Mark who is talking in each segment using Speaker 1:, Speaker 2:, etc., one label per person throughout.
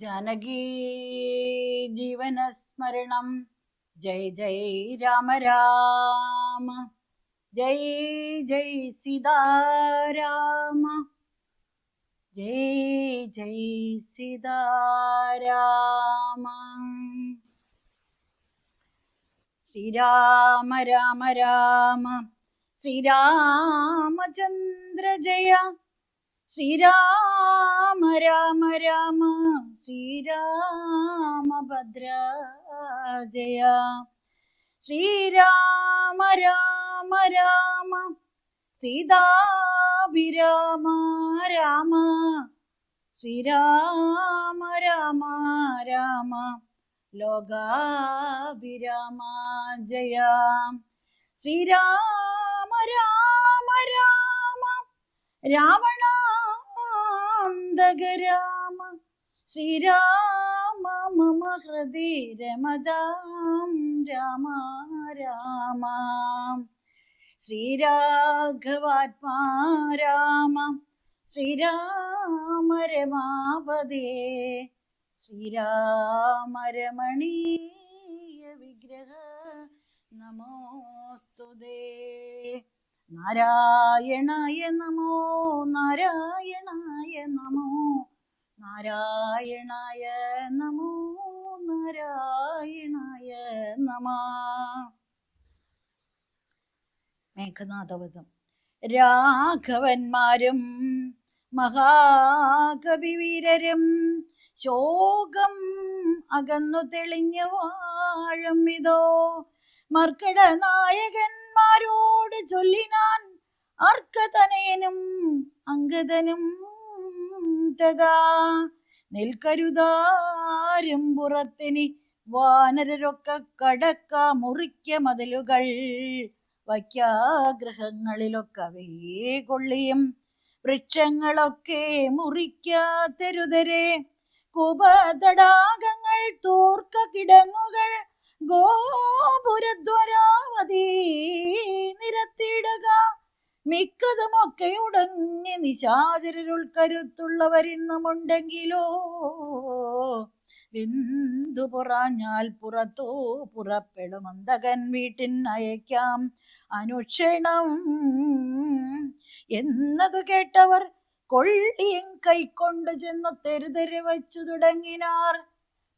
Speaker 1: जानकी जीवनस्मरणं जय जय राम राम जय जय सीताराम जय जय सीताराम श्रीराम राम राम श्रीरामचंद्र जय श्रीराम राम राम श्रीरामभद्र जय श्रीराम राम राम सीताभिराम राम श्रीराम राम राम लोकाभिराम जय श्रीराम राम राम रावणान्तक राम श्रीराम मम हृदि रमतां राम राम श्रीराघवात्मा राम श्रीराम रमापदे श्रीराम रमणीय विग्रह नमोस्तुते नारायणाय नमो नारायणाय नमो नारायणाय नमो नारायणाय नमः. മേഘനാഥവധം. രാഘവന്മാരും മഹാകവിവീരരും ശോകം അകന്നു തെളിഞ്ഞു വാഴും ഇതോ മർക്കട നായകന്മാരോട് ചൊല്ലിനാൻ അർക്കതനയനും അങ്കദനും തഥാ നിൽക്കരുതാരും പുറത്തിനി വാനരരൊക്കെ കടക്ക മുറിക്ക മതിലുകൾ വയ്ക്കാഗ്രഹങ്ങളിലൊക്കെ കൊള്ളിയും വൃക്ഷങ്ങളൊക്കെ മുറിക്കാത്തരുതരെ കൂപതടാകങ്ങൾ തൂർക്ക കിടങ്ങുകൾ ഗോപുരദ്വാരാവതി നിരത്തിയിടുക മിക്കതുമൊക്കെ ഉടങ്ങി നിശാചരുൾക്കരുത്തുള്ളവരിന്നുമുണ്ടെങ്കിലോ വിന്ദു പുറഞ്ഞാൽ പുറത്തോ പുറപ്പെടും അന്തകൻ വീട്ടിൻ അയക്കാം അനുക്ഷണം എന്നതു കേട്ടവർ കൊള്ളിയും കൈക്കൊണ്ടു ചെന്നു തെരുതെരു വച്ചു തുടങ്ങിനാർ.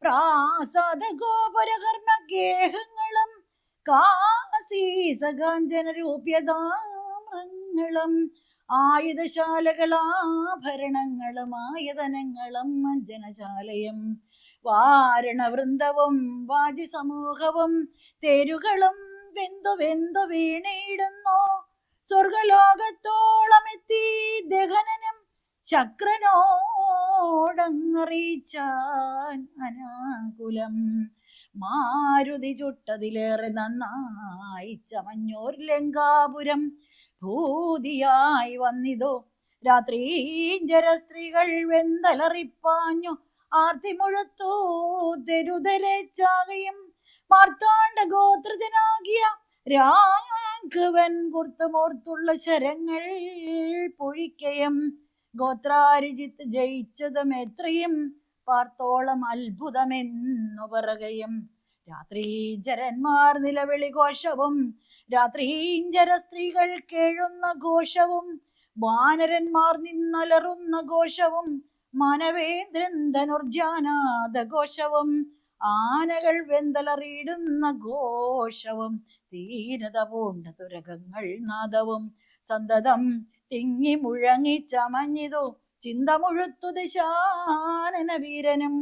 Speaker 1: പ്രാസാദ ഗോപുരകർമ്മ ഗേഹങ്ങളും കാസീസകാഞ്ചന രൂപ്യതാമ്രങ്ങളും ആയുധശാലകളാഭരണങ്ങളും ആയതനങ്ങളും അഞ്ജനശാലയും വാരണവൃന്ദവും വാജി സമൂഹവും തേരുകളും വെന്തു വെന്തു വീണിടുന്നു. സ്വർഗലോകത്തോളമെത്തി ദഹനനും ശക്രനോടങ്ങറിയിച്ചാൻ അനാകുലം. മാരുതി ചുട്ടതിലേറെ നന്നായി ചമഞ്ഞോർ ലങ്കാപുരം ഭൂതിയായി വന്നിതോ രാത്രീഞ്ചര സ്ത്രീകൾ വെന്തലറിപ്പാഞ്ഞു ആർത്തി മുഴത്തു തെരുതരെ ചാകയും മാർത്താണ്ഡ ഗോത്രജനാകിയ രാഘവൻ കുർത്തമോർത്തുള്ള ശരങ്ങൾ പൊഴിക്കയും ഗോത്രാരിജിത്ത് ജയിച്ചതും എത്രയും പാർത്തോളം അത്ഭുതമെന്നു പറകയും രാത്രീഞ്ചരന്മാർ നിലവിളി ഘോഷവും രാത്രീഞ്ചര സ്ത്രീകൾ കേഴുന്ന ഘോഷവും വാനരന്മാർ നിന്നലറുന്ന ഘോഷവും മാനവേന്ദ്രൻ ധനുർജാനാദ ഘോഷവും ആനകൾ വെന്തലറിയിടുന്ന ഘോഷവും തീരത പൂണ്ട തുരകങ്ങൾ നാദവും സന്തതം തിങ്ങി മുഴങ്ങി ചമഞ്ഞിതു ചിന്ത മുഴുത്തു ദിശാനന വീരനും.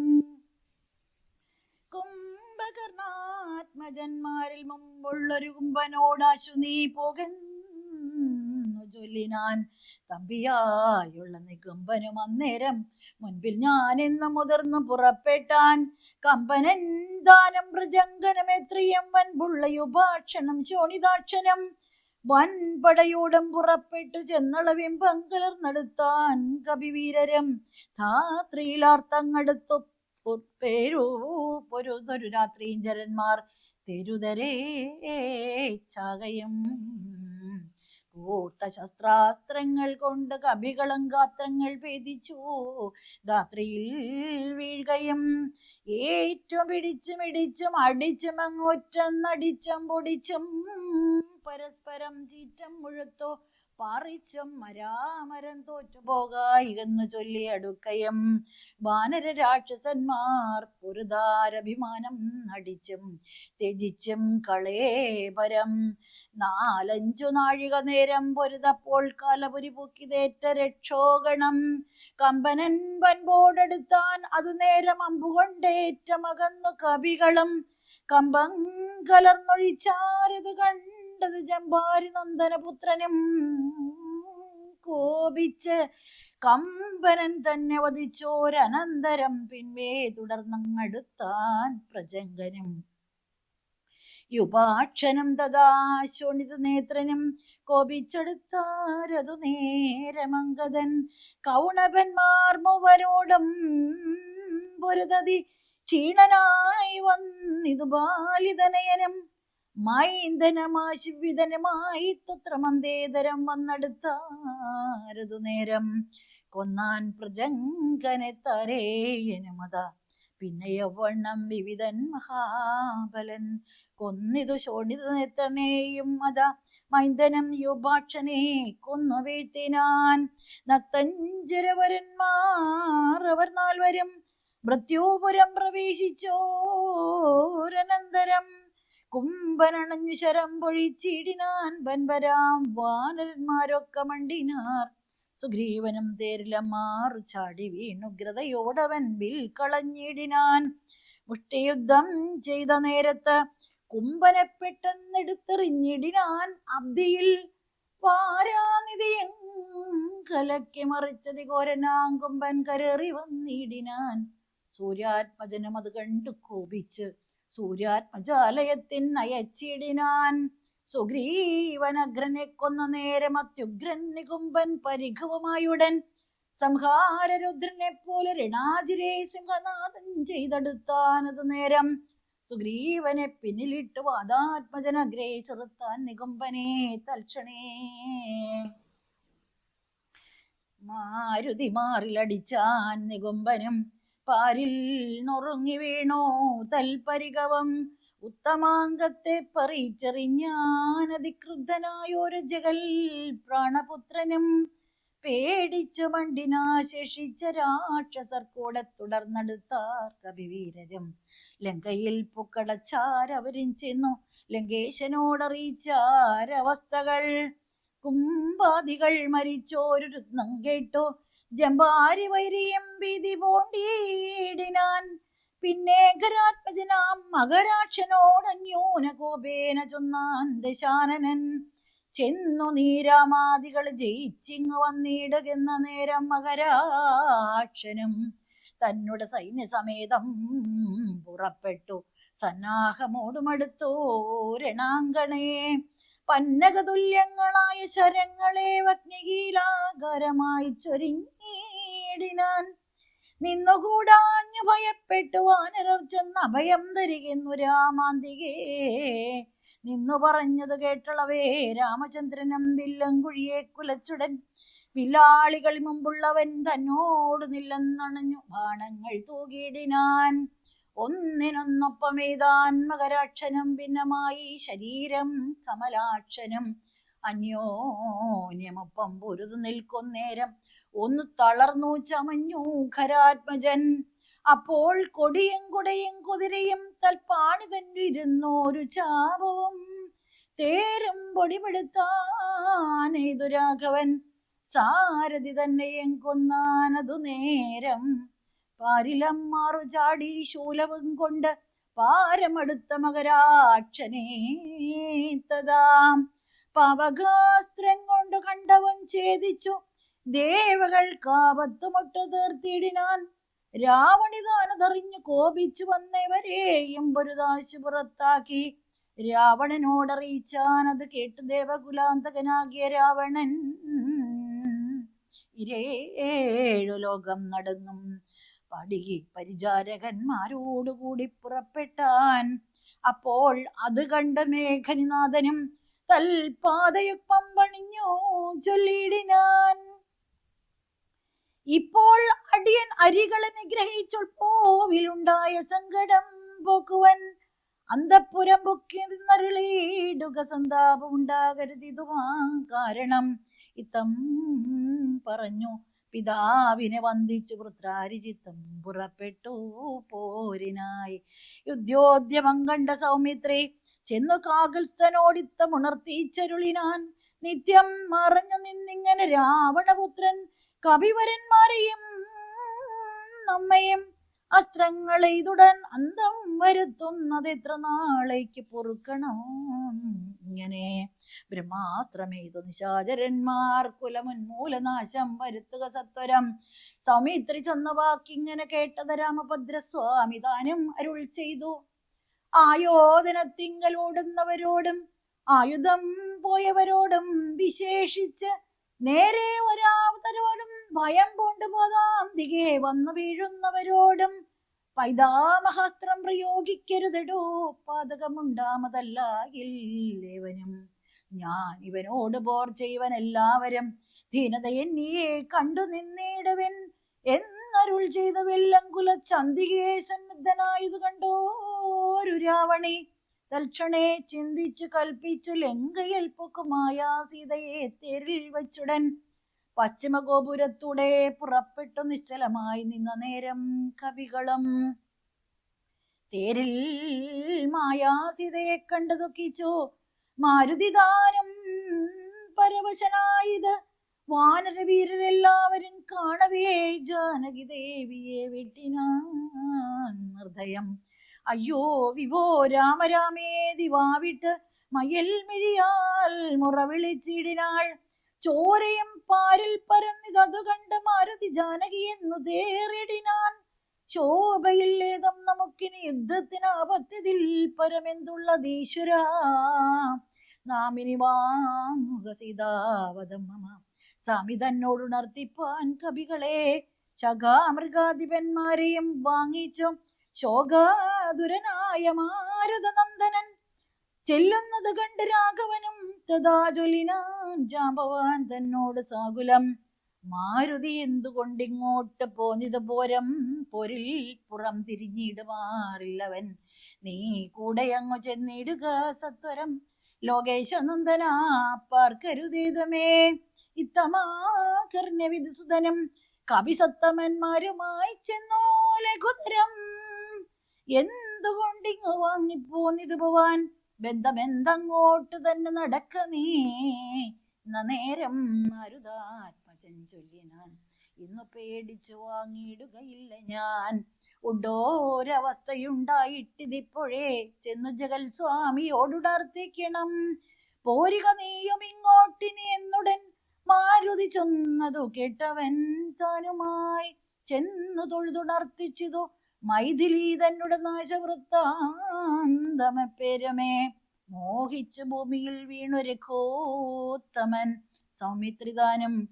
Speaker 1: കുംഭകർണാത്മജന്മാരിൽ മുമ്പുള്ളൊരു കുംഭനോടാശു നീ പോകുന്നു ചൊല്ലിനാൻ. തമ്പിയായുള്ള നികുംഭനും അന്നേരം മുൻപിൽ ഞാൻ എന്ന് മുതിർന്നു പുറപ്പെട്ടാൻ. കമ്പനൻ ദാനം പ്രജങ്കനം എത്രയും വൻപുള്ളയുഭാക്ഷണം ശോണിതാക്ഷനം വൻപടയോടും പുറപ്പെട്ടു ചെന്നളവിം പങ്കലർന്നെടുത്താൻ കവിവീരരും ധാത്രിയിലാർത്തങ്ങടുത്തു പേരു പൊരുതൊരു രാത്രീഞ്ചരന്മാർ തെരുതരേ ചാകയും കൂർത്ത ശസ്ത്രാസ്ത്രങ്ങൾ കൊണ്ട് കവികളും ഗാത്രങ്ങൾ ഭേദിച്ചു. ധാത്രിയിൽ വീഴുകയും ഏറ്റവും പിടിച്ചും ഇടിച്ചും അടിച്ചും അങ്ങൊറ്റന്നടിച്ചും പൊടിച്ചും പരസ്പരം ചീറ്റം മുഴുത്തോ പാറിച്ചും മരാമരം തോറ്റുപോകായി എന്ന് ചൊല്ലി അടുക്കയും വാനര രാക്ഷസന്മാർ പൊരുതാരഭിമാനം നടിച്ചും ത്യജിച്ചും കളേപരം 4-5 നാഴിക നേരം പൊരുതപ്പോൾ കാലപുരി പൊക്കിതേറ്റ രക്ഷോഗണം കമ്പനൻ വൻപോടെടുത്താൻ അതു നേരം അമ്പുകൊണ്ടേറ്റമകന്നു കവികളും കമ്പം കലർന്നൊഴിച്ചാരത് കണ്ടത് ജമ്പാരി നന്ദനപുത്രനും കോപിച്ച് കമ്പനൻ തന്നെ വധിച്ചോരനന്തരം പിൻവേ തുടർന്നങ്ങടുത്താൻ പ്രജങ്കനും യുപാക്ഷനും തഥാ ശോണിത നേത്രനും കോപിച്ചെടുത്താരതു നേരമംഗതൻ കൗണപന്മാർ മൂവരോടും പൊരുതതി ക്ഷീണനായി വന്നിതു ബാലിതനയനും മൈന്ദനമാശിവിതനുമായി തത്ര മന്ദേതരം വന്നെടുത്താരതു നേരം കൊന്നാൻ പ്രജങ്കനെ തരേയനുമത പിന്നെ യൗവണ്ണം വിവിധൻ മഹാബലൻ കൊന്നിതു ശോണിത നേത്രനെയും അത മൈന്ദനം യുപാക്ഷനെ കൊന്നു വീഴ്ത്തിനാൻ നക്തഞ്ചരവരന്മാർ അവർ 4 മൃത്യുപുരം പ്രവേശിച്ചോരനന്തരം കുംഭനണഞ്ഞു ശരം പൊഴിച്ചിടിനാൻ വൻവരാം വാനരന്മാരൊക്കെ മണ്ടിനാർ സുഗ്രീവനും തേരിലമാറു ചാടി വീണുഗ്രതയോടവൻ വിൽ കളഞ്ഞിടിനാൻ മുഷ്ടിയുദ്ധം ചെയ്ത നേരത്ത് കുംഭനെ പെട്ടെന്നെടുത്തെറിഞ്ഞിടിനാൻ അബ്ദിയിൽ പാരാനിധിയും കലക്കി മറിച്ചതി ഘോരനാം കുംഭൻ കരേറി വന്നിടിനാൻ സൂര്യാത്മജനം അത് കണ്ടു കോപിച്ച് സൂര്യാത്മജാലയത്തിൻ അയച്ചിടിനാൻ സുഗ്രീവനഗ്രനെ കൊന്ന നേരം അത്യുഗ്രൻ നികുംബൻ പരിഘവമായുടൻ സംഹാരരുദ്രനെ പോലെ രണാജിരെ സിംഹനാഥൻ ചെയ്തെടുത്താനതു നേരം സുഗ്രീവനെ പിന്നിലിട്ട് വാദാത്മജനഗ്രേ ചെറുത്താൻ നികുംബനെ തൽക്ഷണേ മാരുതി മാറിലടിച്ചാൻ നികുംബനും പാരിൽ നുറുങ്ങി വീണു തൽപരികവം ഉത്തമാംഗത്തെ പറിച്ചെറിഞ്ഞാൻ അതിക്രുദ്ധനായൊരു ജഗൽ പ്രാണപുത്രനും പേടിച്ചു മണ്ടിനാശേഷിച്ച രാക്ഷസർ കൂടെ തുടർന്നെടുത്താർ കവിവീരരും ലങ്കയിൽ പുക്കടച്ചാരവരും ചെന്നു ലങ്കേശനോടറിയിച്ചാരവസ്ഥകൾ കുംഭാദികൾ മരിച്ചോരു രുത്നം കേട്ടു ജമ്പാരി വൈരിയം ഭീതി പോണ്ടിയിടിനാൻ പിന്നെ ഖരാത്മജനാം മകരാക്ഷനോടന്യൂന കോപേന ചൊന്നാൻ ദശാനനൻ ചെന്നു നീരാമാദികൾ ജയിച്ചിങ്ങു വന്നിടുകെന്ന നേരം മകരാക്ഷനും തന്നുടെ സൈന്യസമേതം പുറപ്പെട്ടു സന്നാഹമോടുമടുത്തു രണാങ്കണേ പന്നകതുല്യങ്ങളായ ശരങ്ങളെ അഗ്നികീലാകാരമായി ചൊരിഞ്ഞിടിനാൻ നിന്നുകൂടാഞ്ഞു ഭയപ്പെട്ടു വാനരർ ചെന്ന് അഭയം ധരിക്കുന്നു രാമാന്തികേ നിന്നു പറഞ്ഞത് കേട്ടുള്ളവേ രാമചന്ദ്രനും വില്ലങ്കുഴിയെ കുലച്ചുടൻ വില്ലാളികൾ മുമ്പുള്ളവൻ തന്നോട് നില്ലെന്നണഞ്ഞു ബാണങ്ങൾ തൂകിയിടിനാൻ ഒന്നിനൊന്നൊപ്പമേതാൻ മകരാക്ഷനും ഭിന്നമായി ശരീരം കമലാക്ഷനും അന്യോന്യമൊപ്പം പൊരുതു നിൽക്കുന്നേരം ഒന്ന് തളർന്നു ചമഞ്ഞു ഖരാത്മജൻ അപ്പോൾ കൊടിയും കുടയും കുതിരയും തൽപ്പാണി തന്നിരുന്നോരു ചാപവും തേരും പൊടിപെടുത്താനേതു രാഘവൻ സാരഥി തന്നെയും കൊന്നാനതു നേരം പാരിലമ്മാറു ചാടി ശൂലവും കൊണ്ട് പാരമടുത്ത മകരാക്ഷനെ തഥാ പാവകാസ്ത്രം കൊണ്ട് കണ്ടവൻ ഛേദിച്ചു ദേവകൾ കാപത്തുമൊട്ടു തീർത്തിടിനാൻ രാവണിതാനതറിഞ്ഞു കോപിച്ചു വന്നവരെയും പൊരുതാശു പുറത്താക്കി രാവണനോടറിയിച്ചാൻ അത് കേട്ടു ദേവകുലാന്തകനാകിയ രാവണൻ 7 ലോകം നടുങ്ങും പടികി പരിചാരകന്മാരോടുകൂടി പുറപ്പെട്ടാൻ അപ്പോൾ അത് കണ്ട മേഘനിനാഥനും തൽപാദയുക്മം പണിഞ്ഞു ചൊല്ലിയിടിനാൻ. ഇപ്പോൾ അടിയൻ അരികളെ നിഗ്രഹിച്ചുൾ പോവിലുണ്ടായ സങ്കടം പോക്കുവൻ അന്തഃപുരം പൊക്കി നിന്നരുളിയിടുക, സന്താപം ഉണ്ടാകരുതിതുമാ കാരണം. ഇത്തം പറഞ്ഞു പിതാവിനെ വന്ദിച്ചു പുത്രാരിചിത്തം പുറപ്പെട്ടു പോരിനായി. യുദ്ധോദ്യമം കണ്ട സൗമിത്രി ചെന്നു കാകുൽസ്ഥനോടിത്തമുണർത്തിച്ചരുളിനാൻ. നിത്യം മറഞ്ഞു നിന്നിങ്ങനെ രാവണപുത്രൻ കവിവരന്മാരെയും നമ്മയും അസ്ത്രങ്ങൾ എയ്തുടൻ അന്തം വരുത്തുന്നത് എത്ര നാളേക്ക് പൊറുക്കണം. ഇങ്ങനെ ബ്രഹ്മാസ്ത്രമെയ്തു നിശാചരന്മാർ കുലമുന്മൂലനാശം വരുത്തുക സത്വരം. സൗമിത്രി ചൊന്ന വാക്കിങ്ങനെ കേട്ടത് രാമഭദ്രസ്വാമി താനും അരുൾ ചെയ്തു. ആയോധനത്തിങ്കലോടുന്നവരോടും ആയുധം പോയവരോടും വിശേഷിച്ച് നേരെ ഒരാവതരോടും ഭയം കൊണ്ടുപോതാന്തികെ വന്നു വീഴുന്നവരോടും പൈതാമഹാസ്ത്രം പ്രയോഗിക്കരുതെടോ, പാതകമുണ്ടാമതല്ല ഇല്ലേവനും. ഞാൻ ഇവനോട് പോർ ചെയ്യുവൻ എല്ലാവരും ദീനതയെന്നിയെ കണ്ടു നിന്നിടുവൻ എന്നരുൾ ചെയ്ത വെല്ലങ്കുല ചന്തികയെ സന്നദ്ധനായത് കണ്ടോരു രാവണി തൽക്ഷണേ ചിന്തിച്ചു കൽപ്പിച്ചു ലങ്കയിൽ പൊക്കുമായ സീതയെ തേരിൽ വച്ചുടൻ പശ്ചിമഗോപുരത്തൂടെ പുറപ്പെട്ടു നിശ്ചലമായി നിന്ന നേരം കവികളും തേരിൽ മായാസീതയെ കണ്ടു ദുഃഖിച്ചു. മാരുതിദാനം പരവശനായത് വാനരവീരരെല്ലാവരും കാണവേ ജാനകി ദേവിയെ വെട്ടിനാൻ നിർദ്ദയം. അയ്യോ വിഭോ രാമരാമേ ദിവാവിട്ട് മയിൽ മിഴിയാൽ മുറവിളിച്ചിടിനാൾ. ചോരയും പാരിൽ പരന്നിതതു കണ്ട് മാരുതി ജാനകി എന്നു തേറിടിനാൻ. ശോഭയില്ലേതം നമുക്കിനി യുദ്ധത്തിന് ആപത്തിതിൽ പരമെന്തുള്ളതീശ്വര. നാം ഇനി വാങ്ങുക സീതാവതം മമ. സ്വാമി തന്നോടുണർത്തിപ്പാൻ കവികളെ ശകാമൃഗാധിപന്മാരെയും വാങ്ങിച്ചു ശോകാതുരനായ മാരുതനന്ദനൻ ചെല്ലുന്നത് കണ്ട് രാഘവനും തഥാ ചൊല്ലിനാൻ ജാമ്പവാൻ തന്നോട് സാകുലം. മാരുതി എന്തുകൊണ്ടിങ്ങോട്ട് പോന്നിത് പോരം പൊരിൽ പുറം തിരിഞ്ഞിടുമാറില്ലവൻ. നീ കൂടെ അങ്ങു ചെന്നിടുക സത്വരം. ലോകേശനന്ദന പാർക്കരുതേതമേ. ഇത്തമാകർണ്യവിധുസുതനും കവിസത്തമന്മാരുമായി ചെന്നോ ലഘുതരം. എന്തുകൊണ്ടിങ്ങു വാങ്ങിപ്പോന്നിത് പോവാൻ ബന്ധമെന്തങ്ങോട്ട് തന്നെ നടക്ക നീ. നേരം മരുതാത്മജൻ ചൊല്ലിനാൻ. ഇന്നു പേടിച്ചു വാങ്ങിയിടുകയില്ല ഞാൻ. ഉണ്ടോരവസ്ഥയുണ്ടായിട്ടിതിപ്പോഴേ ചെന്നു ജഗൽ സ്വാമിയോടുണർത്തിക്കണം. പോരുക നീയും ഇങ്ങോട്ടിനി എന്നുടൻ മാരുതി ചൊന്നതു കേട്ടവൻ താനുമായി ചെന്നു തൊഴുതുണർത്തിച്ചിതു മൈഥിലി തന്നുടെ നാശവൃത്താന്തമപ്പേരമേ. മോഹിച്ച് ഭൂമിയിൽ വീണു രഘോത്തമൻ സൗമിത്രിദാനം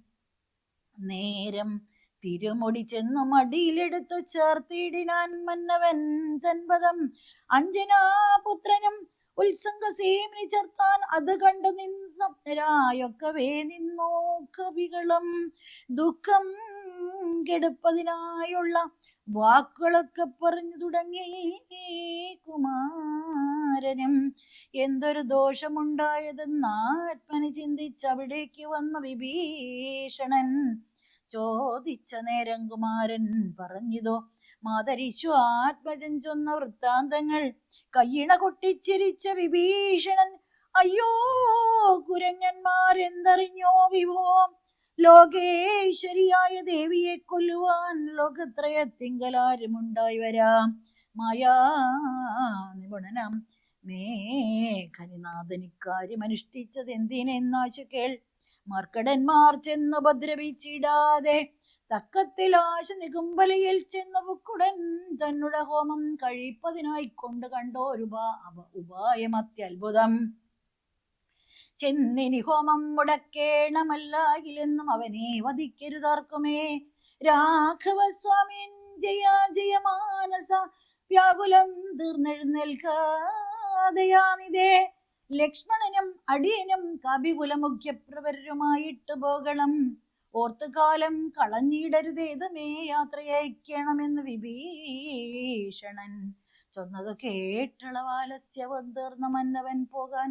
Speaker 1: നേരം തിരുമുടി ചെന്നു മടിയിലെടുത്തു ചേർത്തിടിനാൻ. മന്നവൻ തൻപദം അഞ്ജനാപുത്രനും ഉത്സംഗസേമിനി ചേർത്താൻ അത് കണ്ടു നിന്നരായൊക്കവേ നിന്നോ കവികളും. ദുഃഖം കെടുപ്പതിനായുള്ള വാക്കുകളൊക്കെ പറഞ്ഞു തുടങ്ങി കുമാരനും. എന്തൊരു ദോഷമുണ്ടായതെന്നാത്മനി ചിന്തിച്ചവിടേക്ക് വന്ന വിഭീഷണൻ ചോദിച്ച നേരം കുമാരൻ പറഞ്ഞിതോ മാതരിശ്വാത്മജൻ ചൊന്ന വൃത്താന്തങ്ങൾ. കയ്യിണ കൊട്ടിച്ചിരിച്ച വിഭീഷണൻ അയ്യോ കുരങ്ങന്മാരെന്തറിഞ്ഞോ വിഭോ. ലോകേശ്വരിയായ ദേവിയെ കൊല്ലുവാൻ ലോകത്രയത്തിങ്കലാരുമുണ്ടായി വരാം. മായാ നിപുണനം മേഘനിനാഥനിക്കാര്യം അനുഷ്ഠിച്ചത് എന്തിനെന്നാശു കേൾ. മർക്കടന്മാർ ചെന്നു ഉപദ്രവിച്ചിടാതെ തക്കത്തിൽ ആശ നികുംബലയിൽ ചെന്നു പുക്കുടൻ തന്നുടെ ഹോമം കഴിപ്പതിനായിക്കൊണ്ട് കണ്ടോരു ഉപായം അത്യത്ഭുതം. ചെന്നിനി ഹോമം മുടക്കേണമല്ലാകിലെന്നും അവനെ വധിക്കരുതാർക്കുമേ. രാഘവസ്വാമിൻ ജയ ജയമാനസ വ്യാകുലം തീർന്നെഴുന്നേൽക്കാതെയാനിതേ. ലക്ഷ്മണനും അടിയനും കപികുലമുഖ്യപ്രവരുമായിട്ട് പോകണം. ഓർത്തുകാലം കളഞ്ഞിടരുതേതുമേ യാത്രയയക്കണമെന്ന് വിഭീഷണൻ ചൊന്നതു കേട്ടളവാലസ്യവും തീർന്ന മന്നവൻ പോകാൻ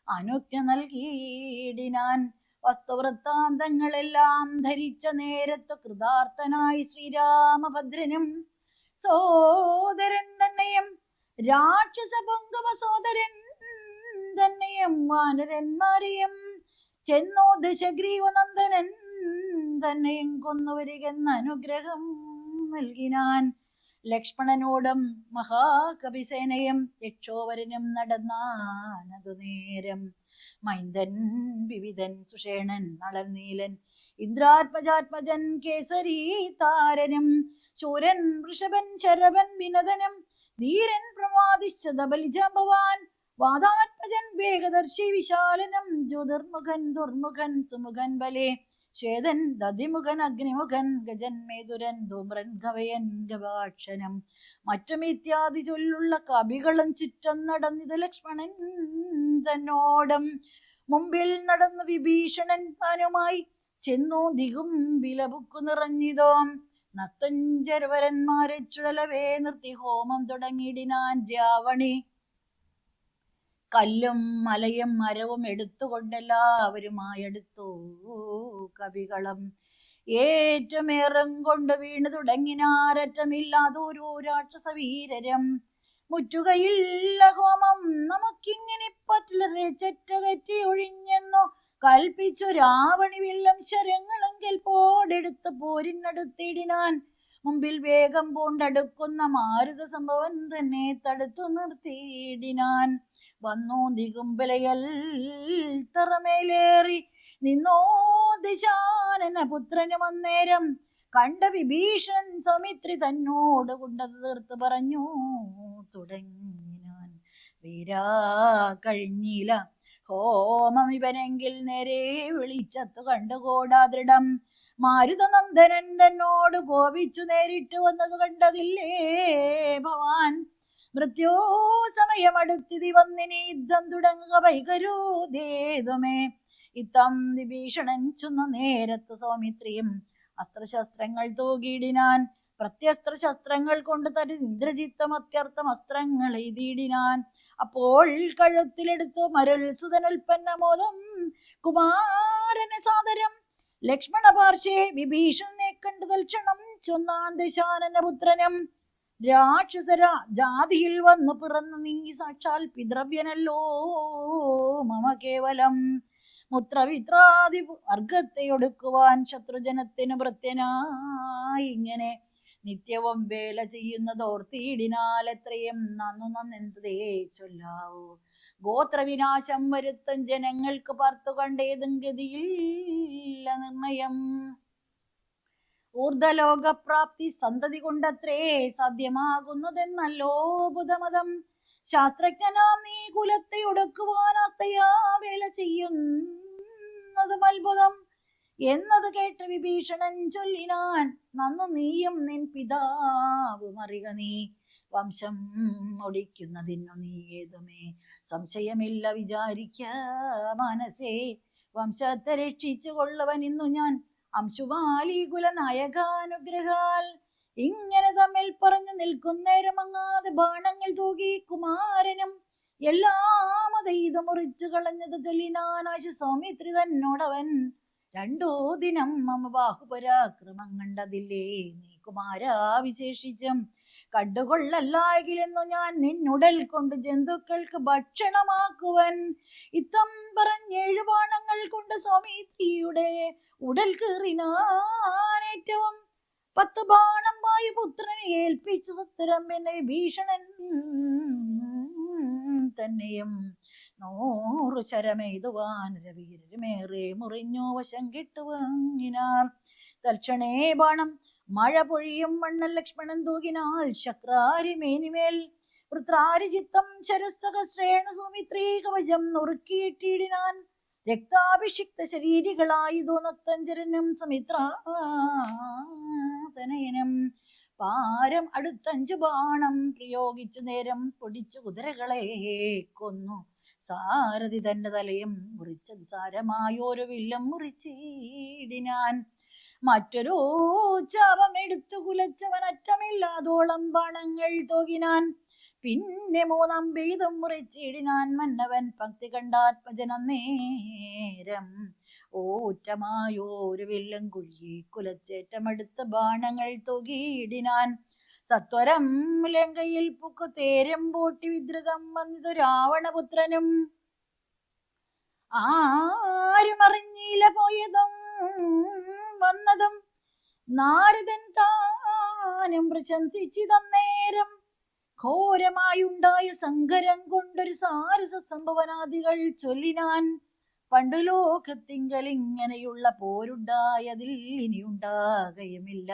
Speaker 1: അനുജ്ഞ നൽകിയിടിനാൻ. വസ്തുവൃത്താന്തങ്ങളെല്ലാം ധരിച്ച നേരത്തു കൃതാർത്ഥനായി ശ്രീരാമഭദ്രനും സോദരൻ തന്നെയും രാക്ഷസ പൊങ്കുവ സോദരൻ തന്നെയും വാനരന്മാരെയും ചെന്നോ ദശഗ്രീവനന്ദനൻ തന്നെയും കൊന്നുവരികെന്ന് അനുഗ്രഹം നൽകിനാൻ. ലക്ഷ്മണനോടും മഹാകവിസേനയും യക്ഷോവരനും നടന്നാനതു നേരം. മൈന്ദൻ വിവിധൻ സുഷേണൻ നളൻ നീലൻ ഇന്ദ്രാത്മജാത്മജൻ കേസരി താരനും ശൂരൻ വൃഷഭൻ ശരവൻ വിനദനും ധീരൻ പ്രമാദിശതബലിജാമ്പവാൻ വാദാത്മജൻ വേഗദർശി വിശാലനം ജ്യോതിർമുഖൻ ദുർമുഖൻ സുമുഖൻ ബലേ ശ്വേതൻ ദതിമുഖൻ അഗ്നിമുഖൻ ഗജൻ മേതുരൻ ധൂമ്രൻ ഗവയൻ ഗവാക്ഷനം മറ്റും ഇത്യാദി ചൊല്ലുള്ള കവികളും ചുറ്റം നടന്നിത് ലക്ഷ്മണൻ തന്നോടും. മുമ്പിൽ നടന്നു വിഭീഷണൻ താനുമായി ചെന്നു ദിഗുംബിലബുക്കു നിറഞ്ഞിതോ. നക്തഞ്ചരവരന്മാരെ ചുഴലവേ നിർത്തി ഹോമം തുടങ്ങിയിടിനാൻ രാവണി. കല്ലും മലയും മരവും എടുത്തുകൊണ്ടെല്ലാവരുമായെടുത്തു കവികളം. ഏറ്റമേറും കൊണ്ട് വീണു തുടങ്ങിനാരറ്റമില്ലാതൊരു രാക്ഷസവീരരം. മുറ്റുകയില്ല ഹോമം നമുക്കിങ്ങനെ പറ്റിലറെ ചെറ്റകറ്റി ഒഴിഞ്ഞെന്നു കൽപ്പിച്ചു രാവണി വില്ലും ശരങ്ങളും കെൽപ്പോടെടുത്ത് പോരിനടുത്തിടിനാൻ. മുമ്പിൽ വേഗം പൂണ്ടടുക്കുന്ന മാരുത സംഭവൻ തന്നെ തടുത്തു നിർത്തിയിടിനാൻ. വന്നു ദിഗുംബലയൽ തറമേലേറി നിന്നോ ദിശാനന പുത്രനും അന്നേരം. കണ്ട വിഭീഷണൻ സൗമിത്രി തന്നോട് കൊണ്ടത് തീർത്ത് പറഞ്ഞു തുടങ്ങിനാൻ. വീരാ കഴിഞ്ഞില്ല ഹോമം ഇവനെങ്കിൽ നേരെ വിളിച്ചത്തു കണ്ടുകൂടാ ദൃഢം. മാരുതനന്ദനൻ തന്നോട് കോപിച്ചു നേരിട്ട് വന്നത് കണ്ടതില്ലേ ഭവാൻ. മൃത്യോ സമയമടുത്തിതി വന്നിനി യുദ്ധം തുടങ്ങുക വൈകരൂതേതുമേ. ഇത്തം വിഭീഷണൻ ചൊന്ന നേരത്ത് സൗമിത്രിയും അസ്ത്രശസ്ത്രങ്ങൾ തൂകിയിടിനാൻ. പ്രത്യസ്ത്ര ശസ്ത്രങ്ങൾ കൊണ്ട് തരു ഇന്ദ്രജിത്തം അത്യർത്ഥം അസ്ത്രങ്ങൾ എഴുതിയിടിനാൻ. അപ്പോൾ കഴുത്തിലെടുത്തു മരുൾ സുതനുൽപ്പന്നമോദം കുമാരന് സാദരം. ലക്ഷ്മണ പാർശ്വേ വിഭീഷണനെ കണ്ടു തൽക്ഷണം ചൊന്നാൻ ദശാനന പുത്രനും. രാക്ഷസര ജാതിയിൽ വന്നു പിറന്നു നീങ്ങി സാക്ഷാൽ പിതൃവ്യനല്ലോ മമ കേവലം. മുത്രവിത്രാദി വർഗത്തെ ഒടുക്കുവാൻ ശത്രുജനത്തിന് ഭൃത്യനായി ഇങ്ങനെ നിത്യവും വേല ചെയ്യുന്നതോർത്തിയിടിനാൽ എത്രയും നന്നെന്തേ ചൊല്ലാവൂ. ഗോത്രവിനാശം വരുത്തൻ ജനങ്ങൾക്ക് പാർത്തു കണ്ടേതും ഗതിയില്ല നിർണയം. ഊർധലോകപ്രാപ്തി സന്തതി കൊണ്ടത്രേ സാധ്യമാകുന്നതെന്നല്ലോ ബുധമതം. ശാസ്ത്രജ്ഞനാം നീ കുലത്തെ ഒടുക്കുവാനാസ്തയാ വേല ചെയ്യുന്നതും അത്ഭുതം എന്നത് കേട്ട് വിഭീഷണൻ ചൊല്ലിനാൻ. നന്നു നീയും നിൻ പിതാവും അറിക നീ വംശം ഒടിക്കുന്നതിനു നീ ഏതുമേ സംശയമില്ല വിചാരിക്ക മനസ്സേ. വംശത്തെ രക്ഷിച്ചു കൊള്ളവൻ ഇന്നു ഞാൻ അംശുവാലീകുല നായകാനുഗ്രഹാൽ. ഇങ്ങനെ തമ്മിൽ പറഞ്ഞു നിൽക്കുന്നേരം അങ്ങാതെ ബാണങ്ങൾ തൂകി കുമാരനും എല്ലാം അത് മുറിച്ചു കളഞ്ഞത് ചൊല്ലിനാനാശ സൗമിത്രി തന്നോടവൻ. 2 ദിനം മമ ബാഹുപരാക്രമം കണ്ടതില്ലേ നീ കുമാരാ വിശേഷിച്ചും. കണ്ടുകൊള്ളല്ലായെങ്കിലെന്നു ഞാൻ നിന്നുടൽ കൊണ്ട് ജന്തുക്കൾക്ക് ഭക്ഷണമാക്കുവൻ. ഇത്തം പറഞ്ഞ് 7 ബാണങ്ങൾ കൊണ്ട് സൗമിത്രിയുടെ ഉടൽ കീറിനാനേറ്റവും. 10 ബാണം വായുപുത്രനെ ഏൽപ്പിച്ചു സത്വരം പിന്നെ വിഭീഷണൻ തന്നെയും 100 ശരമെയ്തുവാൻ രവീരരുമേറെ മുറിഞ്ഞു വശം കെട്ടുവാങ്ങിനാർ. തൽക്ഷണേ ബാണം മഴ പൊഴിയും മണ്ണൽ ലക്ഷ്മണൻ തൂകിനാൽ ശക്രാരി മേനിമേൽ. വൃത്രാരിചിത്തം ശരസഹസ്രേണ സൗമിത്രീ കവചം നുറുക്കിയിട്ടിടിനാൻ. രക്താഭിഷിക്ത ശരീരികളായതോ നത്തഞ്ചരനും സമിത്രാതനയനും. പാരം അടുത്ത 5 ബാണം പ്രയോഗിച്ചു നേരം പൊടിച്ചു കുതിരകളെ കൊന്നു സാരഥി തന്റെ തലയും മുറിച്ചത് സാരമായോരു വില്ലം മുറിച്ചിടിനാൻ. മറ്റൊരു ചാപമെടുത്തു കുലച്ചവൻ അറ്റമില്ലാതോളം ബാണങ്ങൾ തോകിനാൻ. പിന്നെ മൂന്നാം പെയ്തും മുറിച്ചിടിനാൻ. മന്നവൻ ഭക്തി കണ്ടാത്മജനന്നേരം ഊറ്റമായോരു വില്ലം കുഴി കുലച്ചേറ്റമെടുത്ത ബാണങ്ങൾ തോകിയിടിനാൻ. സത്വരം ലങ്കയിൽ പുക്കു തേരം പൂട്ടി വിദ്രുതം വന്നിതു രാവണപുത്രനും. ആരും അറിഞ്ഞില്ല പോയതും വന്നതും. നാരദൻ താനും പ്രശംസിച്ചിതന്നേരം ഘോരമായുണ്ടായ സങ്കരം കൊണ്ടൊരു സാരസ സംഭവനാദികൾ ചൊല്ലിനാൻ. പണ്ടു ലോകത്തിങ്കൽ ഇങ്ങനെയുള്ള പോരുണ്ടായതിൽ ഇനിയുണ്ടാകയുമില്ല.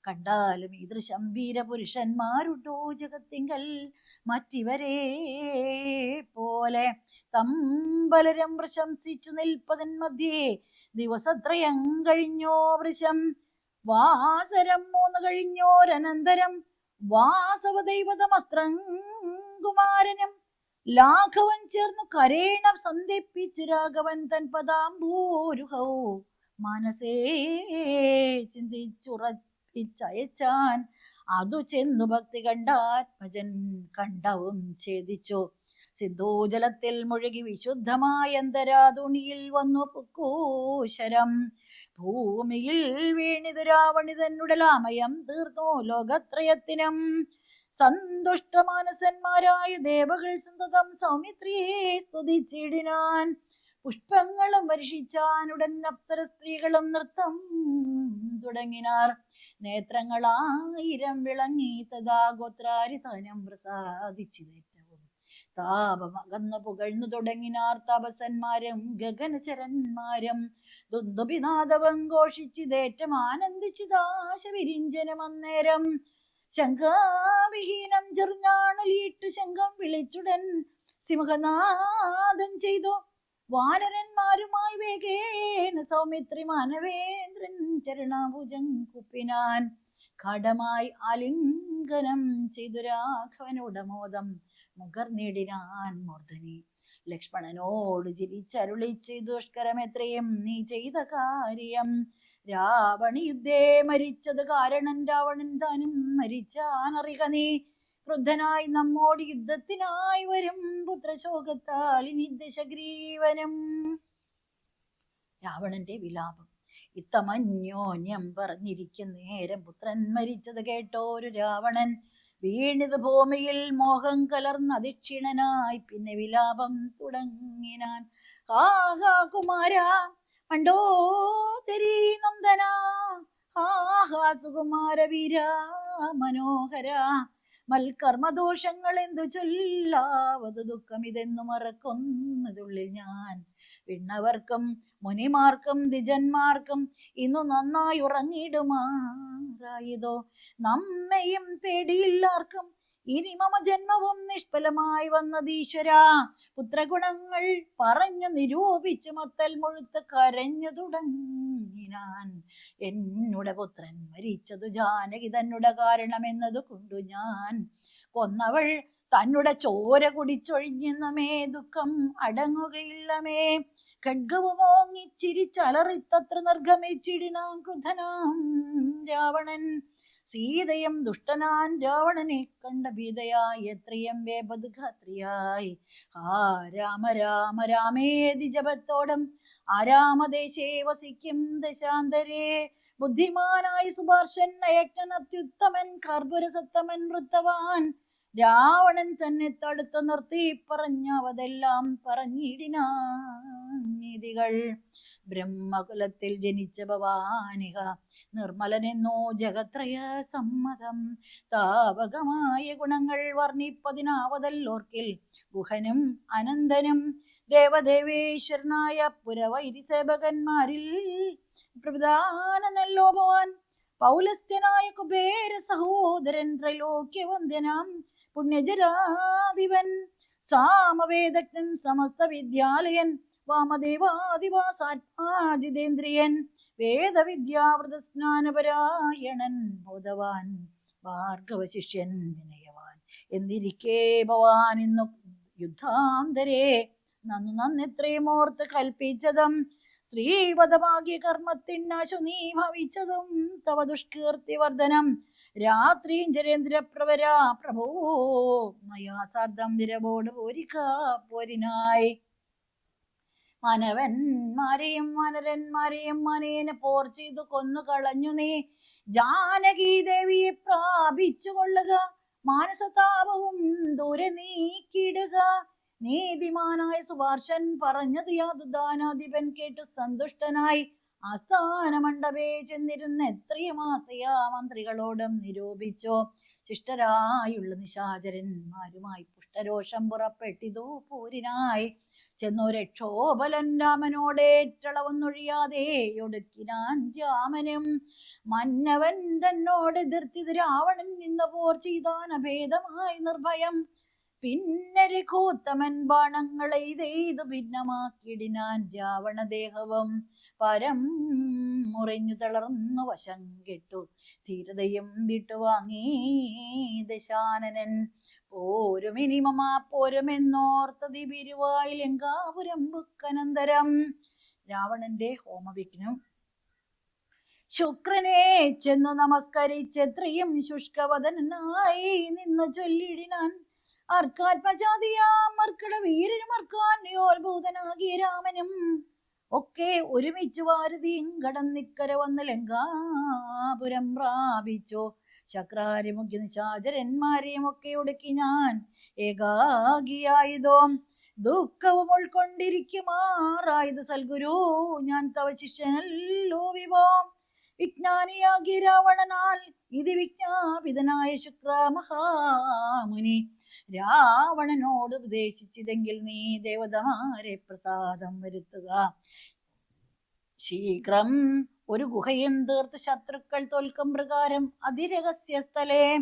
Speaker 1: കണ്ടാലും ഈദൃശം വീരപുരുഷന്മാരുട്ടോ ജഗത്തിങ്കൽ മറ്റിവരെ പോലെ. തമ്പലരം പ്രശംസിച്ചു നിൽപ്പതൻ മധ്യേ ദിവസത്രയം കഴിഞ്ഞോ വൃശം. വാസരം 3 കഴിഞ്ഞോരനന്തരം വാസവദൈവതമസ്ത്രംകുമാരനും ലാഘവൻ ചേർന്നു കരേണം സന്ധിപ്പിച്ചു രാഘവൻ തൻ പദാംബൂരുഹോ മനസേ ചിന്തിച്ചുറപ്പിച്ചയച്ചാൻ. അതു ചെന്നു ഭക്തി കണ്ടാത്മജൻ കണ്ടവും ഛേദിച്ചു. സിന്ധൂജലത്തിൽ മുഴുകി വിശുദ്ധമായ അന്തരാതുണിയിൽ വന്നു പുക്കൂശരം. ഭൂമിയിൽ വീണിതു രാവണിതന്നുടലാമയം തീർന്നു ലോകത്രയത്തിനും. സന്തുഷ്ടമാനസന്മാരായ ദേവകൾ സന്തതം സൗമിത്രിയെ സ്തുതിച്ചിടിനാൻ. പുഷ്പങ്ങളും വർഷിച്ചാനുടൻ അപ്സര സ്ത്രീകളും നൃത്തം തുടങ്ങിനാർ. നേത്രങ്ങളായിരം വിളങ്ങി തഥാ ഗോത്രാരിതാനം പ്രസാദിച്ചിതേറ്റവും താപമകന്നു പുകഴ്ന്നു തുടങ്ങിനാർ. തപസന്മാരും ഗഗനചരന്മാരും ദുന്ദുഭിനാദവും ഘോഷിച്ചിതേറ്റം ആനന്ദിച്ചിതാശ വിരിഞ്ചനം. അന്നേരം ശംഖാവിഹീനം ചെറുഞ്ഞാണലിയിട്ടു ശംഖം വിളിച്ചുടൻ സിംഹനാദം ചെയ്തു. വാനരന്മാരുമായി വേഗേന സൗമിത്രി മാനവേന്ദ്രൻ ചരണാഭുജം കുപ്പിനാൻ. ഘടമായി ആലിംഗനം ചെയ്തു രാഘവനോടമോദം മുകർന്നിടിനാൻ മൂർധനി. ലക്ഷ്മണനോട് ചിരിച്ചരുളി ചെയ്തു ദുഷ്കരമെത്രയും നീ ചെയ്ത കാര്യം. രാവണി യുദ്ധേ മരിച്ചത് കാരണം രാവണൻ താനും മരിച്ചാനറിക നീ. ക്രുദ്ധനായി നമ്മോട് യുദ്ധത്തിനായി വരും പുത്രശോകത്താൽ ഇനി ദശഗ്രീവനും. രാവണന്റെ വിലാപം. ഇത്തമന്യോന്യം പറഞ്ഞിരിക്കുന്ന നേരം പുത്രൻ മരിച്ചത് കേട്ടോരു രാവണൻ വീണിത് ഭൂമിയിൽ മോഹം കലർന്ന അധിക്ഷീണനായി പിന്നെ വിലാപം തുടങ്ങിനാൻ. ഹാഹാ കുമാരാ മണ്ഡോദരീ നന്ദന, ഹാഹാ സുകുമാര വീര മനോഹര. മൽക്കർമ്മദോഷങ്ങൾ എന്തു ചൊല്ലാവത് ദുഃഖം ഇതെന്നു മറക്കുന്നതുള്ളിൽ ഞാൻ. വിണ്ണവർക്കും മുനിമാർക്കും ദ്വിജന്മാർക്കും ഇന്നു നന്നായി ഉറങ്ങിടുമാറായതോ. നമ്മയും പേടിയില്ലാർക്കും ഇനി മമ ജന്മവും നിഷ്ഫലമായി വന്നതീശ്വരാ. പുത്രഗുണങ്ങൾ പറഞ്ഞു നിരൂപിച്ചു മത്തൽ മുഴുത്ത് കരഞ്ഞു തുടങ്ങിനാൻ. എന്നുടെ പുത്രൻ മരിച്ചതു ജാനകി തന്നുടെ കാരണമെന്നതു കൊണ്ടു ഞാൻ. കൊന്നവൾ തന്നുടെ ചോര കുടിച്ചൊഴിഞ്ഞെന്നുമേ ദുഃഖം അടങ്ങുകയില്ലമേ. ഖഡ്ഗവും ഓങ്ങിച്ചിരിച്ചലറിത്തത്ര നിർഗമിച്ചിടിനാം ക്രുധനാം രാവണൻ. സീതയും ദുഷ്ടനാൻ രാവണനെ കണ്ട ഭീതയായി എത്രയും വേപതുഘാത്രിയായി. ആ രാമ രാമ രാമേതി ജപത്തോടും ആരാമദേശേ വസിക്കും ദശാന്തരേ. ബുദ്ധിമാനായി സുഭാർഷൻ അയജ്ഞൻ അത്യുത്തമൻ കർപ്പുരസത്തമൻ വൃത്തവാൻ. രാവണൻ തന്നെ തടുത്തു നിർത്തി പറഞ്ഞവതെല്ലാം പറഞ്ഞിടിനാൻ നീതികൾ. ബ്രഹ്മകുലത്തിൽ ജനിച്ച ഭവാനിക നിർമ്മലനെന്നോ ജഗത്രയ സമ്മതം. താപകമായ ഗുണങ്ങൾ വർണ്ണിപ്പതിനാവതല്ലോർക്കിൽ ഗുഹനും അനന്തനും. ദേവദേവേശ്വരനായ പുരവൈരി സേവകന്മാരിൽ പ്രധാനനല്ലോ ഭവാൻ. പൗലസ്ത്യനായ കുബേര സഹോദരൻ ത്രൈലോക്യവന്ദ്യനാം പുണ്യജരാധിപൻ. സാമവേദജ്ഞൻ സമസ്ത വിദ്യാലയൻ വാമദേവാദിവാസാത്മാജിതേന്ദ്രിയൻ. വേദവിദ്യാവൃതസ്നാനപരായണൻ ബോധവാൻ ഭാർഗവശിഷ്യൻ വിനയവാൻ. എന്നിരിക്കേ ഭവാൻ ഇന്നു യുദ്ധാന്തരേ നന്നിത്രയും ഓർത്ത് കൽപ്പിച്ചതും ശ്രീവധമാകിയ കർമ്മത്തിനാശു നീ ഭവിച്ചതും തവ ദുഷ്കീർത്തി വർദ്ധനം രാത്രീഞ്ചരേന്ദ്രപ്രവരാ പ്രഭോ മയാ സാർദ്ധം നിരവോട് പോരിനായി മനവന്മാരെയും വാനരന്മാരെയും മനേന പോർ ചെയ്തു കൊന്നു കളഞ്ഞു നീ ജാനകി ദേവിയെ പ്രാപിച്ചു കൊള്ളുക മാനസതാപവും ദൂരെ നീക്കിയിടുക നീതിമാനായ സുഭാർശൻ പറഞ്ഞത് യാതുദാനാധിപൻ കേട്ടു സന്തുഷ്ടനായി ആസ്ഥാന മണ്ഡപേ ചെന്നിരുന്ന എത്രയും ആസ്തയാ മന്ത്രികളോടും നിരൂപിച്ചോ ശിഷ്ടരായുള്ള നിശാചരന്മാരുമായി പുഷ്ടരോഷം പുറപ്പെട്ടിതു പോരിനായി ചെന്നു രക്ഷോബലൻ രാമനോടേറ്റളവൊന്നൊഴിയാതെ ഒടുക്കിനാൻ രാമനും മന്നവൻ തന്നോട് എതിർത്തിത് രാവണൻ നിന്ന പോർ ചെയ്താൻ അഭേദമായി നിർഭയം പിന്നെ രഘൂത്തമൻ ബാണങ്ങളെ ഇതെയ്തു ഭിന്നമാക്കിയിടിനാൻ രാവണദേഹവും പരം മുറിഞ്ഞു തളർന്നു വശം കെട്ടു ധീരതയും വിട്ടുവാങ്ങി ദശാനനൻ പോരുമിനിമമാ പോരുമെന്നോർത്തതി ബിരുവായി ലങ്കാപുരം ബുക്കനന്തരം രാവണന്റെ ഹോമവിഘ്നം ശുക്രനെ ചെന്നു നമസ്കരിച്ചെത്രയും ശുഷ്കവദനായി നിന്നു ചൊല്ലിടിനാൻ അർക്കാത്മജാതിയാം മർക്കട വീരനും അർക്കാന്യോത്ഭൂതനാകിയ രാമനും ഒക്കെ ഒരുമിച്ച് വാരതിയും കടന്നിക്കര വന്ന് ലങ്കാപുരം പ്രാപിച്ചോ ശക്രാരിമുഖ്യ നിശാചരന്മാരെയും ഒക്കെ ഒടുക്കി ഞാൻ ഏകാഗിയായതോ ദുഃഖവും ഉൾക്കൊണ്ടിരിക്കുമാറായത് സൽഗുരു ഞാൻ തവ ശിഷ്യനല്ലോ വിവോ വിജ്ഞാനിയാകിയ രാവണനാൽ ഇത് വിജ്ഞാപിതനായ ശുക്ര മഹാമുനി രാവണനോട് ഉപദേശിച്ചതെങ്കിൽ നീ ദേവതമാരെ പ്രസാദം വരുത്തുക ശീഘ്രം ഒരു ഗുഹയും തീർത്ത് ശത്രുക്കൾ തോൽക്കും പ്രകാരം അതിരഹസ്യ സ്ഥലേ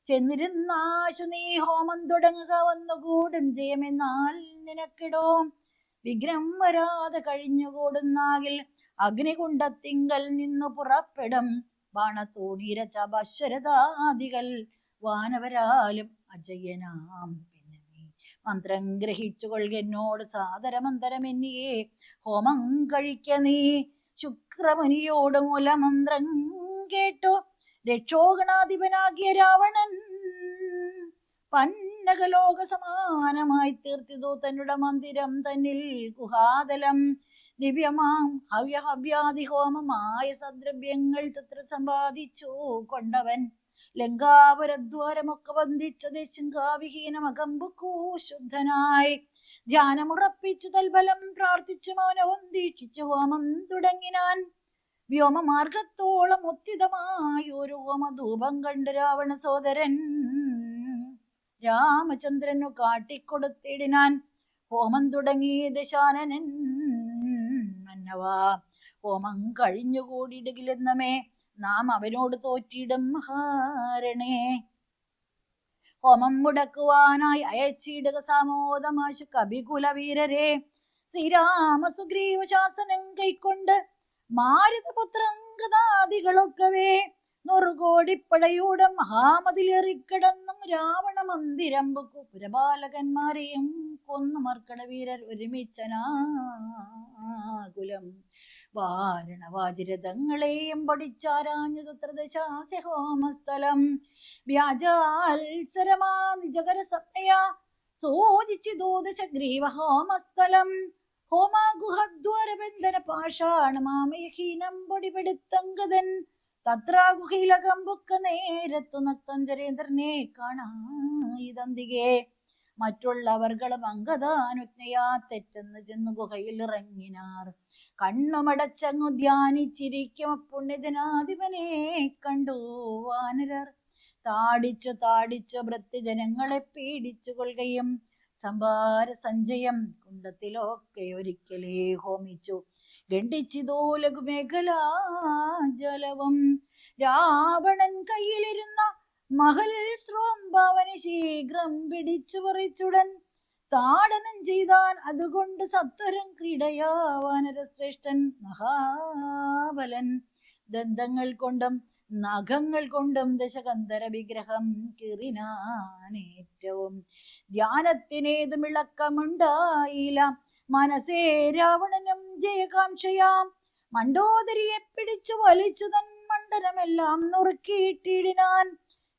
Speaker 1: ചെന്നിരുന്നാശു നീ ഹോമം തുടങ്ങുക വന്നുകൂടും ജയമെന്നാൽ നിനക്കിടോ വിഘ്നം വരാതെ കഴിഞ്ഞുകൂടുന്നാകിൽ അഗ്നികുണ്ടത്തിങ്കൽ നിന്നു പുറപ്പെടും ബാണത്തോണിരച്ച ബശ്വരതാദികൾ വാനവരാലും അജയനാം പിന്നെ നീ മന്ത്രം ഗ്രഹിച്ചു കൊള്ളുന്നോട് സാദരമന്തരമെന്നിയെ ഹോമം കഴിക്ക നീ ശുക്രമുനിയോട് മൂലമന്ത്രം കേട്ടു രക്ഷോഗണാധിപനാകിയ രാവണൻ പന്നകലോക സമാനമായി തീർത്തിതു തന്നുടെ മന്ദിരം തന്നിൽ ഗുഹാതലം ദിവ്യമാം ഹവ്യഹവ്യാദി ഹോമമായ സദ്രവ്യങ്ങൾ തത്ര സമ്പാദിച്ചു കൊണ്ടവൻ ലങ്കാപുരദ്വാരമൊക്കെ ബന്ധിച്ച ദേശങ്കാവിഹീനമകമ്പുക്കൂ ശുദ്ധനായി ധ്യാനമുറപ്പിച്ചു തൽബലം പ്രാർത്ഥിച്ചു മൗനവും ദീക്ഷിച്ചു ഹോമം തുടങ്ങിനാൻ വ്യോമമാർഗത്തോളം ഉത്തിതമായ ഒരു ഹോമധൂപം കണ്ട് രാവണ സോദരൻ രാമചന്ദ്രനു കാട്ടിക്കൊടുത്തിടിനാൻ ഹോമം തുടങ്ങി ദശാനനൻ മന്നവാ ഹോമം കഴിഞ്ഞുകൂടിയിടുകിലെന്നമേ നാം അവനോട് തോറ്റിടും മഹാരണേ ഹോമം മുടക്കുവാനായി അയച്ചിടുക സാമോദമാശു കവികുല വീരരെ ശ്രീരാമ സുഗ്രീവ ശാസനം കൈക്കൊണ്ട് മാരുതപുത്രങ്കദാദികളൊക്കവേ നൂറുകോടിപ്പടയൂടെ മഹാമതിലേറിക്കിടന്നും രാവണ മന്ദിരം പുരപാലകന്മാരെയും കൊന്നു മർക്കട വീരർ ഒരുമിച്ചനാകുലം വാരണവാജിരഥങ്ങളെയും പഠിച്ചാരാഞ്ഞു തത്രദശാസ്യ ഹോമസ്ഥലം വ്യാജാത്സരമാ നിജകര സപ്തയാ സൂചിച്ചിതോ ദശഗ്രീവ ഹോമസ്ഥലം ഹോമാഗുഹദ്വാരബന്ധന പാഷാണമാമയഹീനം പൊടിപെടുത്തങ്കതൻ തത്രാഗുഹയിലകമ്പുക്ക നേരത്തു നക്തഞ്ചരേന്ദ്രനെ കാണായിതന്തികെ മറ്റുള്ളവർകളും അങ്കദാനുജ്ഞയാ തെറ്റെന്ന് ചെന്നു ഗുഹയിൽ ഇറങ്ങിനാർ കണ്ണുമടച്ചങ്ങു ധ്യാനിച്ചിരിക്കും പുണ്യജനാധിപനെ കണ്ടു വാനരർ താടിച്ചു ഭൃത്യജനങ്ങളെ പീഡിച്ചു കൊള്ളുകയും സംഭാര സഞ്ചയം കുണ്ടത്തിലൊക്കെ ഒരിക്കലേ ഹോമിച്ചു ഗണ്ഡിച്ചിതോ ലഘുമേഖലാ ജലവും രാവണൻ കയ്യിലിരുന്ന മഹൽ ശ്രോംഭാവന ശീഘ്രം പിടിച്ചു പറിച്ചുടൻ താടനം ചെയ്താൻ അതുകൊണ്ട് സത്വരം ക്രീഡയാ വാനരശ്രേഷ്ഠൻ മഹാബലൻ ദന്തങ്ങൾ കൊണ്ടും നഖങ്ങൾ കൊണ്ടും ദശകന്ധര വിഗ്രഹം കീറിനാനേറ്റവും ധ്യാനത്തിനേതും ഇളക്കമുണ്ടായില്ല മനസ്സേ രാവണനും ജയകാംക്ഷയാം മണ്ടോദരിയെ പിടിച്ചു വലിച്ചു തൻ മണ്ഡലമെല്ലാം നുറുക്കിയിട്ടിടിനാൻ.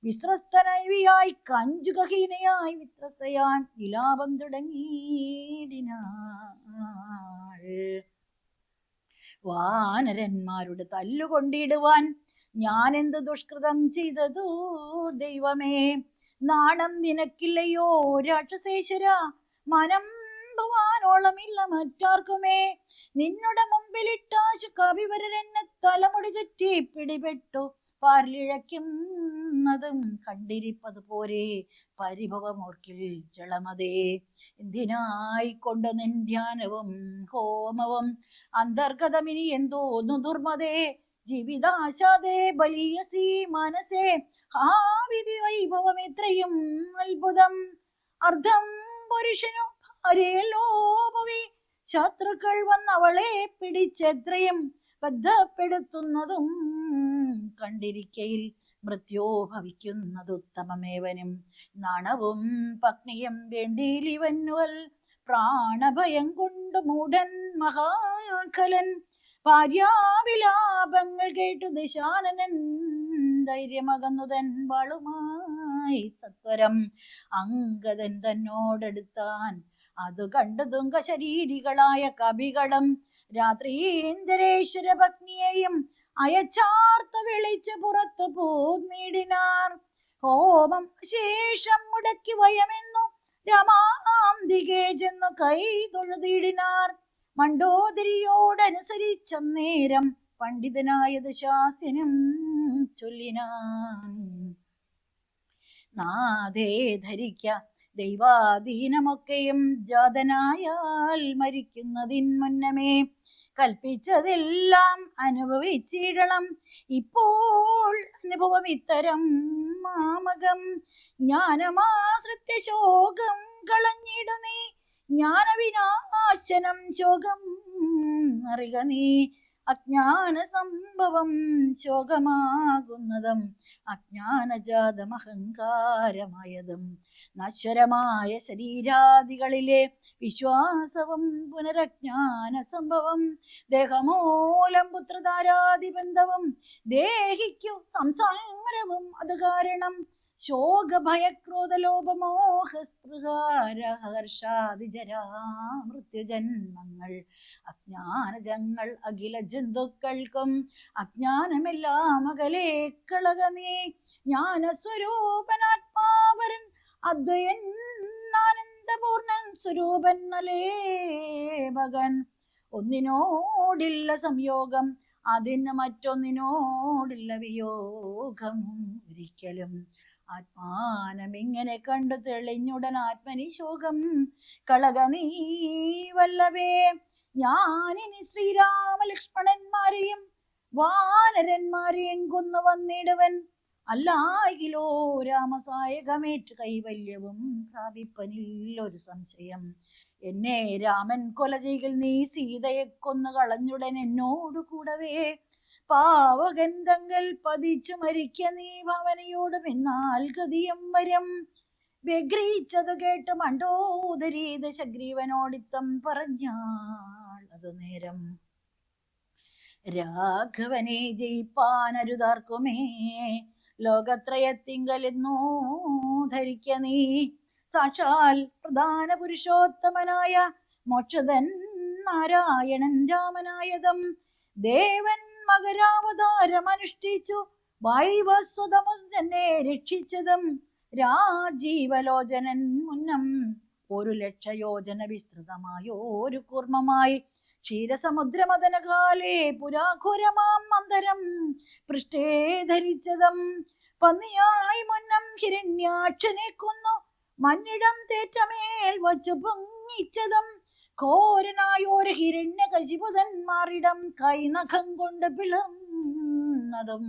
Speaker 1: വിശ്രസ്തനൈവിയായി കഞ്ചുകഹീനയായി വിത്രസ്തയാൻ വിലാപം തുടങ്ങിയിടിനാൾ. വാനരന്മാരുടെ തല്ലുകൊണ്ടിടുവാൻ ഞാൻ എന്ത് ദുഷ്കൃതം ചെയ്തതു ദൈവമേ? നാണം നിനക്കില്ലയോ രാക്ഷസേശ്വര? മനം ഭവാനോളമില്ല മറ്റാർക്കുമേ. നിന്നുടെ മുമ്പിലിട്ടാശു കവിവരരെന്നെ തലമുടി ചുറ്റി പിടിപെട്ടു പാരിലിഴയ്ക്കുന്നതും കണ്ടിരിപ്പത് പോരെ പരിഭവമോർക്കിൽ ജളമതേ. എന്തിനായി കൊണ്ട് നിൻ ധ്യാനവും ഹോമവും അന്തർഗതമിനി എന്തോന്നു ദുർമതേ. ജീവിതാശാദേ ബലിയസി മനസ്സേ ആ വിധി വൈഭവം എത്രയും അത്ഭുതം. അർദ്ധം പുരുഷനു ഭാര്യലോപവി ശത്രുക്കൾ വന്നവളെ പിടിച്ചെത്രയും ബദ്ധപ്പെടുത്തുന്നതും കണ്ടിരിക്കയിൽ മൃത്യോ ഭവിക്കുന്നതുത്തമമേവനും. നാണവും പത്നിയും വേണ്ടിയിലിവനുവൽ പ്രാണഭയം കൊണ്ട് മൂഢൻ മഹാഖലൻ. ഭാര്യാവിലാപങ്ങൾ കേട്ടു ദശാനനൻ ധൈര്യമകന്നുതൻ വാളുമായി സത്വരം അങ്കദൻ തന്നോടെടുത്താൻ. അത് കണ്ടു തുങ്ക ശരീരികളായ കവികളും രാത്രീന്ദ്രേശ്വര പത്നിയെയും അയച്ചാർത്ത് വിളിച്ച് പുറത്തു പോന്നിടിനാർ. ഹോമം ശേഷം മുടക്കി വയമെന്നു രമാന്തികെ ചെന്നു കൈ തൊഴുതിടിനാർ. മണ്ടോദരിയോടനുസരിച്ച നേരം പണ്ഡിതനായ ദശാസ്യനും ചൊല്ലിനാൻ. നാദേ ധരിക്ക ദൈവാധീനമൊക്കെയും ജാതനായാൽ മരിക്കുന്നതിൻ മുന്നമേ കൽപ്പിച്ചതെല്ലാം അനുഭവിച്ചിടണം. ഇപ്പോൾ അനുഭവം ഇത്തരം മാമകം. ജ്ഞാനമാശ്രിത്യ ശോകം കളഞ്ഞിടു നീ. ജ്ഞാനവിനാശനം ശോകം അറിക നീ. അജ്ഞാന സംഭവം ശോകമാകുന്നതും അജ്ഞാനജാതം അഹങ്കാരമായതും നശ്വരമായ ശരീരാദികളിലെ വിശ്വാസവും പുനരജ്ഞാന സംഭവം. ദേഹമൂലം പുത്രധാരാദിബന്ധവും ദേഹിക്കു സംസാരവും അത് കാരണം. ശോകഭയക്രോധലോപമോഹസ്പൃഹാരഹർഷാദിജരാ മൃത്യുജന്മങ്ങൾ അജ്ഞാനജങ്ങൾ അഖില ജന്തുക്കൾക്കും. അജ്ഞാനമെല്ലാം അകലെ കളക നീ. ജ്ഞാനസ്വരൂപനാത്മാവരൻ അദ്വയൻ ആനന്ദപൂർണൻ സ്വരൂപൻ അലേപകൻ. ഒന്നിനോടില്ല സംയോഗം അതിന് മറ്റൊന്നിനോടില്ല വിയോഗം ഒരിക്കലും. ആത്മാനമിങ്ങനെ കണ്ടു തെളിഞ്ഞുടൻ ആത്മനി ശോകം കളക നീ വല്ലവേ. ഞാനിനി ശ്രീരാമലക്ഷ്മണന്മാരെയും വാനരന്മാരെയും കൊന്നു വന്നിടുവൻ. അല്ലായിലോ രാമസായകമേറ്റു കൈവല്യവും പ്രാപിപ്പനില്ലൊരു സംശയം. എന്നെ രാമൻ കൊല ചെയ്യിൽ നീ സീതയെ കൊന്നു കളഞ്ഞുടൻ എന്നോടു കൂടവേ. പാവകൻ തങ്കൽ പതിച്ചു മരിക്ക നീ ഭവനയോടും എന്നാൽ ഗതിയം വരം. വ്യഗ്രഹിച്ചത് കേട്ട് മണ്ടോദരി ദശഗ്രീവനോടിത്തം പറഞ്ഞാൾ അത് നേരം. രാഘവനെ ജയിപ്പാനരുതാർക്കുമേ ലോകത്രയത്തിങ്കലെന്നോ ധരിക്ക നീ. സാക്ഷാൽ പ്രധാന പുരുഷോത്തമനായ മോക്ഷദൻ നാരായണൻ രാമനായതം ദേവൻ മകരാവതാരമനുഷ്ഠിച്ചു വൈവസ്വതമുൻ തന്നെ രക്ഷിച്ചതും. രാജീവലോചനൻ മുന്നം 1,00,000 യോജന വിസ്തൃതമായോരു കൂർമ്മമായി ക്ഷീരസമുദ്രമദനകാലേ പുരാഘോരമാം മന്ദരം പൃഷ്ഠേ ധരിച്ചതും. പന്നിയായി മുന്നം ഹിരണ്യാക്ഷനെ കൊന്നു മന്നിടം തേറ്റമേൽ വച്ചു പൊങ്ങിച്ചതും. ഘോരനായോര് ഹിരണ്യകശിപുതന്മാരിടം കൈനഖം കൊണ്ട് പിളർന്നതും.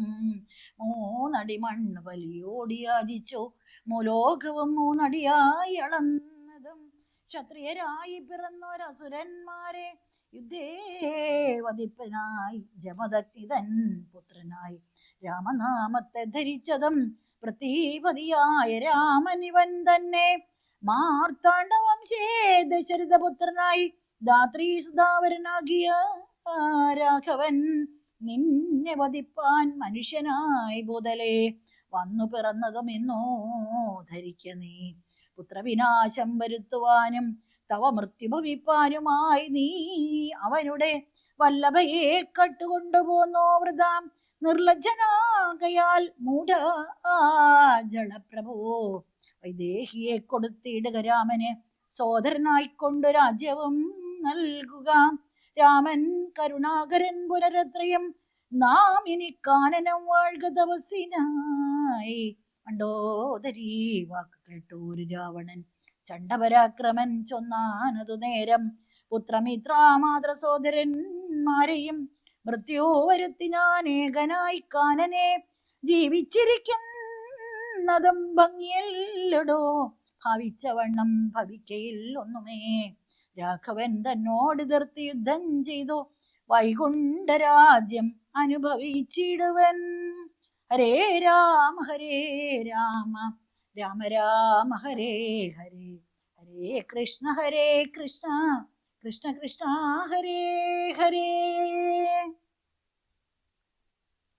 Speaker 1: 3 അടി മണ്ണ് ബലിയോടി യാചിച്ചു മുലോകവും 3 അടിയായി അളന്നതും. ക്ഷത്രിയരായി പിറന്നൊരസുരന്മാരെ യുദ്ധേ വധിപ്പനായി ജമദഗ്നിതൻ പുത്രനായി രാമനാമത്തെ ധരിച്ചതും. പൃഥ്വിപതിയായ രാമനിവൻ തന്നെ മാർത്താണ്ഡവംശേ ദശരഥപുത്രനായി ധാത്രീ സുധാവരനാകിയ രാഘവൻ നിന്നെ വധിപ്പാൻ മനുഷ്യനായി ബോധലേ വന്നു പിറന്നതും എന്നോ ധരിക്ക നീ. പുത്രവിനാശം വരുത്തുവാനും തവ മൃത്യു ഭവിപ്പാനുമായി നീ അവനുടെ വല്ലഭയെ കട്ടുകൊണ്ടുപോന്നോ വൃതാം നിർലജ്ജനാകയാൽ മൂഢ ജളപ്രഭോ. വൈദേഹിയെ കൊടുത്തിടുക രാമന് സോദരനായിക്കൊണ്ടു രാജ്യവും നൽകുക. രാമൻ കരുണാകരൻ പുനരത്രയും നാം ഇനി കാനനം വാഴ്ക തപസ്സിനായി. മണ്ഡോദരീ വാക്ക് കേട്ടൂരു രാവണൻ ചണ്ഡപരാക്രമൻ ചൊന്നാനതു നേരം പുത്രമിത്രാമാതൃ സോദരന്മാരെയും മൃത്യു വരുത്തിനാനേകനായി കാനനെ ജീവിച്ചിരിക്കുന്നതും ഭംഗിയല്ലടോ ഭാവിച്ചവണ്ണം ഭവിക്കയിൽ ഒന്നുമേ. രാഘവൻ തന്നോട് എതിർത്ത് യുദ്ധം ചെയ്തു വൈകുണ്ഠരാജ്യം അനുഭവിച്ചിടുവൻ. ഹരേ രാമ ഹരേ രാമ രാമ രാമ ഹരേ ഹരേ ഹരേ കൃഷ്ണ കൃഷ്ണ കൃഷ്ണ ഹരേ ഹരേ.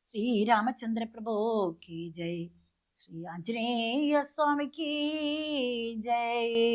Speaker 1: ശ്രീരാമചന്ദ്ര പ്രഭു കി ജയ്. ശ്രീ ആഞ്ജനേയ സ്വാമി കി ജയ്.